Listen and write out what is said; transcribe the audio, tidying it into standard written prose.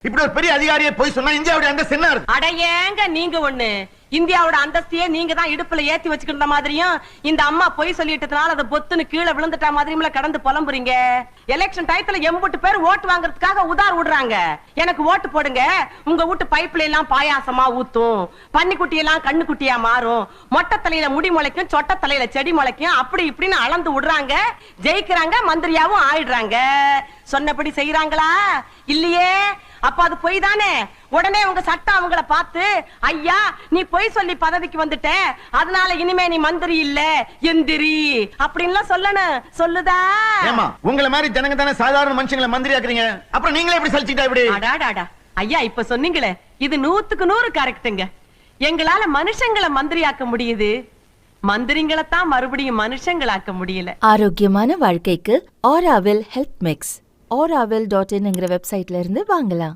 இப்படி ஒரு பெரிய அதிகாரியை போய் சொன்னா இந்தியாவுடைய அந்தஸ்து என்ன இருக்கு? அட ஏங்க நீங்க ஒண்ணு இந்தியாவோட அந்தஸ்தையே நீங்க தான் இடுப்புல ஏத்தி வச்சுக்கிற மாதிரியும் இந்த அம்மா பொய் சொல்லிட்டதுனால அதை பொத்துன்னு கீழே விழுந்துட்டா மாதிரியும் கடந்து புலம்புறீங்க. எலெக்ஷன் டயத்துல எம்புட்டு பேர் ஓட்டு வாங்குறதுக்காக உதார் விடுறாங்க. எனக்கு ஓட்டு போடுங்க, உங்க வீட்டு பைப்ல எல்லாம் பாயாசமா ஊத்தும், பன்னிக்குட்டி எல்லாம் கண்ணுக்குட்டியா மாறும், மொட்டை தலையில முடி முளைக்கும், சொட்ட தலையில செடி முளைக்கும், அப்படி இப்படின்னு அளந்து விடுறாங்க. ஜெயிக்கிறாங்க, மந்திரியாவும் ஆயிடுறாங்க. சொன்னபடி செய்யறாங்களா இல்லையே? அப்ப அது பொய் தானே. உடனே உங்க சட்டம் அவங்கள பார்த்து, ஐயா நீ பொய் சொல்லி பதவிக்கு வந்துட்ட, அதனால இனிமே நீ மந்திரி இல்ல எந்திரி அப்படின்லாம் சொல்லணும். சொல்லுதா? ஏமா உங்களை மாதிரி ஜனங்க தானே சாதாரண மனுஷங்களை மந்திரி ஆக்குறீங்க, அப்புறம் நீங்களே எப்படி சலிச்சிட்டா இப்படி? அடாடாடா ஐயா, இப்ப சொன்னீங்களே இது 100க்கு 100 கரெக்ட்டுங்க. எங்களால மனுஷங்களை மந்திரியாக்க முடியுது, மந்திரிங்களை தான் மறுபடியும் மனுஷங்களாக்க முடியல. ஆரோக்கியமான வாழ்க்கைக்கு ஆராவில் ஹெல்த் மிக்ஸ் auravil.in வெப்சைட்ல இருந்து வாங்கலாம்.